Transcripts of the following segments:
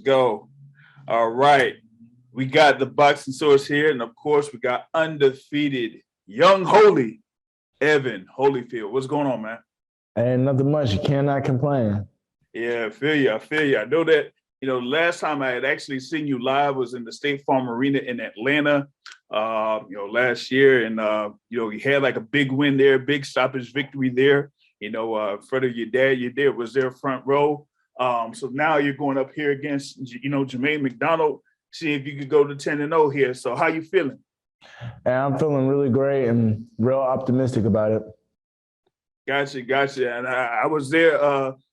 go. All right. We got the boxing source here. And of course, we got undefeated young Holy, Evan Holyfield. What's going on, man? And nothing much. You cannot complain. Yeah, I feel you. I feel you. I know that, last time I had actually seen you live was in the State Farm Arena in Atlanta, last year. And, you had like a big win there, big stoppage victory there, in front of your dad. Your dad was there front row. So now you're going up here against, Jurmain McDonald, see if you could go to 10-0 here. So how you feeling? And I'm feeling really great and real optimistic about it. Gotcha. And I was there,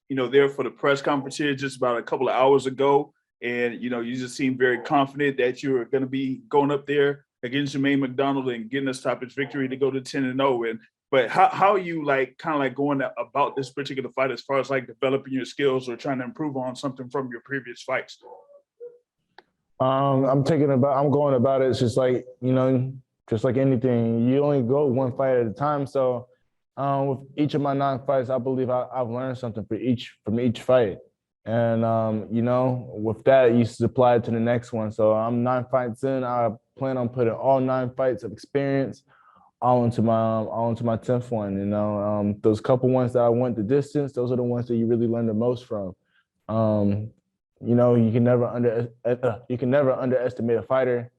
there for the press conference here just about a couple of hours ago. And, you just seemed very confident that you were going to be going up there against Jurmain McDonald and getting a stoppage victory to go to 10-0. But how are you kind of going about this particular fight as far as like developing your skills or trying to improve on something from your previous fights? I'm going about it. It's just like, just like anything, you only go one fight at a time. So with each of my 9 fights, I believe I've learned something from each fight. And, with that, you supply it to the next one. So I'm 9 fights in. I plan on putting all 9 fights of experience all into my 10th one. Those couple ones that I went the distance, those are the ones that you really learn the most from. You can never underestimate a fighter.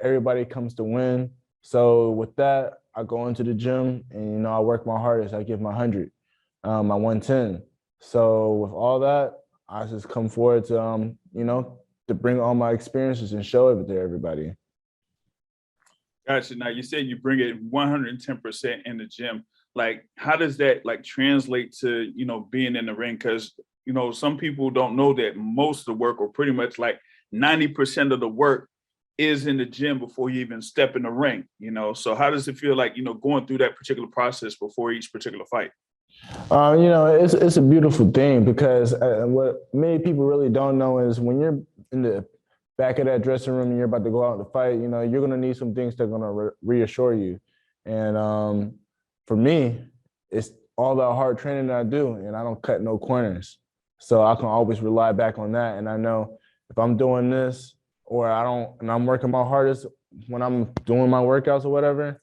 Everybody comes to win. So with that, I go into the gym and I work my hardest. I give my 100, my 110. So with all that, I just come forward to to bring all my experiences and show it to everybody. Gotcha. Now you said you bring it 110% in the gym. Like, how does that translate to, being in the ring? Because, some people don't know that most of the work, or pretty much like 90% of the work, is in the gym before you even step in the ring, So how does it feel like, going through that particular process before each particular fight? It's a beautiful thing because what many people really don't know is when you're in the back of that dressing room and you're about to go out and fight, you're going to need some things that are going to reassure you. And for me, it's all that hard training that I do, and I don't cut no corners. So I can always rely back on that. And I know if I'm doing this and I'm working my hardest when I'm doing my workouts or whatever,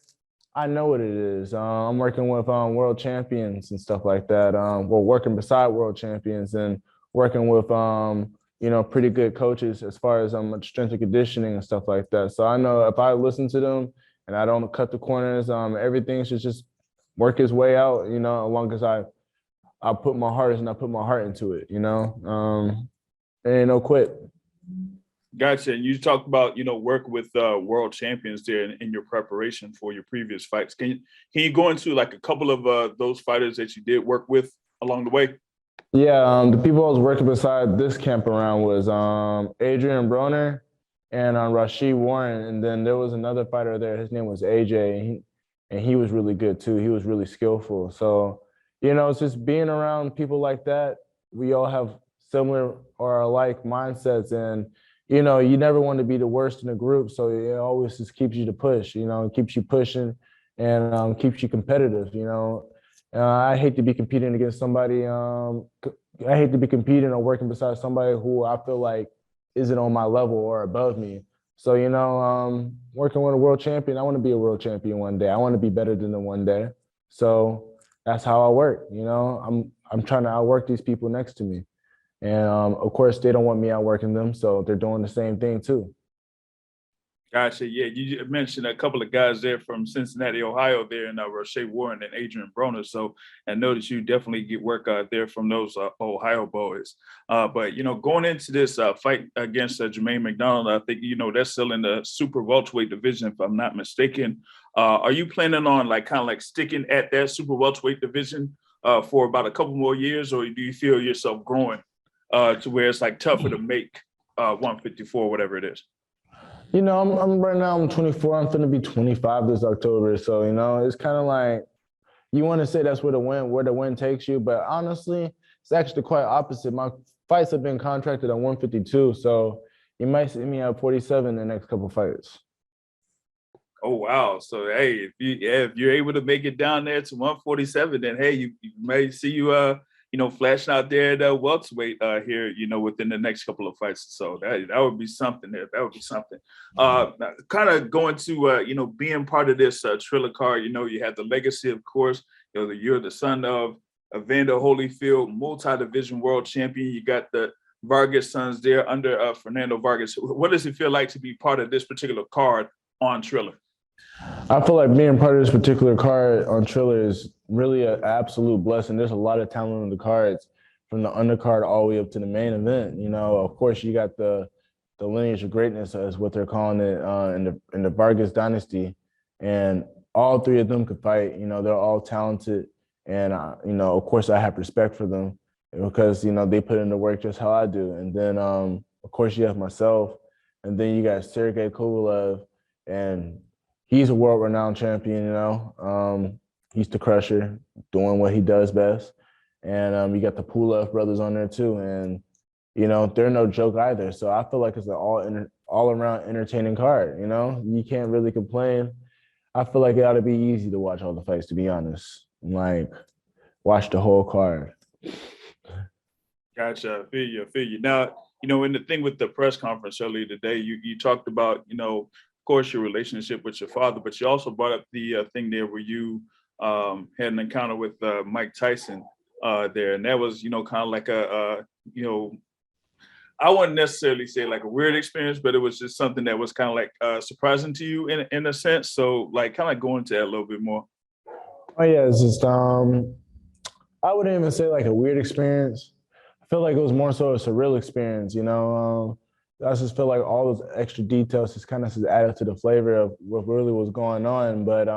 I know what it is. I'm working with world champions and stuff like that. Working beside world champions and working with pretty good coaches as far as strength and conditioning and stuff like that. So I know if I listen to them and I don't cut the corners, everything should just work its way out, as long as I put my hardest and I put my heart into it, and ain't no quit. Gotcha. And you talked about, work with world champions there in your preparation for your previous fights. Can you go into like a couple of those fighters that you did work with along the way? Yeah, the people I was working beside this camp around was Adrian Broner and Rashid Warren. And then there was another fighter there. His name was AJ, and he was really good too. He was really skillful. So, it's just being around people like that. We all have similar or alike mindsets, and you never want to be the worst in the group. So it always just keeps you to push. It keeps you pushing and keeps you competitive. I hate to be competing against somebody. I hate to be competing or working beside somebody who I feel like isn't on my level or above me. So, working with a world champion, I want to be a world champion one day. I want to be better than them one day. So that's how I work. I'm trying to outwork these people next to me. And of course, they don't want me outworking them. So they're doing the same thing too. Gotcha. Yeah, you mentioned a couple of guys there from Cincinnati, Ohio, there, and Rashid Warren and Adrian Broner. So I know that you definitely get work out there from those Ohio boys. But going into this fight against Jurmain McDonald, I think that's still in the super welterweight division, if I'm not mistaken. Are you planning on sticking at that super welterweight division for about a couple more years, or do you feel yourself growing to where it's tougher to make 154, whatever it is? I'm right now, I'm 24. I'm going to be 25 this October. So, it's kind of like you want to say that's where the win takes you. But honestly, it's actually quite opposite. My fights have been contracted at 152. So you might see me at 47 the next couple fights. Oh, wow. So, hey, if you're able to make it down there to 147, then, hey, you may see you flashing out there at welterweight here, within the next couple of fights. So that would be something there. That would be something. Kind of going to, being part of this Triller card, you have the legacy, of course. You're the son of Evander Holyfield, multi-division world champion. You got the Vargas sons there under Fernando Vargas. What does it feel like to be part of this particular card on Triller? I feel like being part of this particular card on Triller is really an absolute blessing. There's a lot of talent on the cards, from the undercard all the way up to the main event. Of course, you got the lineage of greatness, as what they're calling it, in the Vargas dynasty, and all three of them could fight. They're all talented, and of course, I have respect for them because they put in the work just how I do. And then, of course, you have myself, and then you got Sergey Kovalev, and he's a world-renowned champion. He's the crusher, doing what he does best. And you got the Pulev brothers on there too. And, they're no joke either. So I feel like it's an all-around entertaining card, You can't really complain. I feel like it ought to be easy to watch all the fights, to be honest. Like, watch the whole card. Gotcha. I feel you. Now, in the thing with the press conference earlier today, you talked about, of course, your relationship with your father, but you also brought up the thing there where you had an encounter with Mike Tyson there. And that was, kind of like I wouldn't necessarily say like a weird experience, but it was just something that was kind of like surprising to you in a sense. So like kind of go into that a little bit more. Oh yeah, it's just I wouldn't even say like a weird experience. I feel like it was more so a surreal experience, I just feel like all those extra details just kind of added to the flavor of what really was going on. But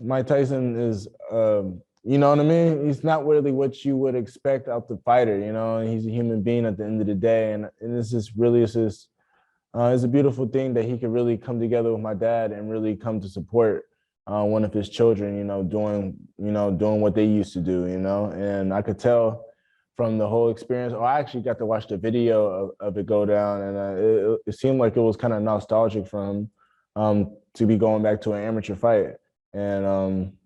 Mike Tyson is, you know what I mean? He's not really what you would expect out the fighter, He's a human being at the end of the day. And it's a beautiful thing that he could really come together with my dad and really come to support one of his children, doing what they used to do, And I could tell from the whole experience. I actually got to watch the video of it go down, and it seemed like it was kind of nostalgic for him to be going back to an amateur fight. And,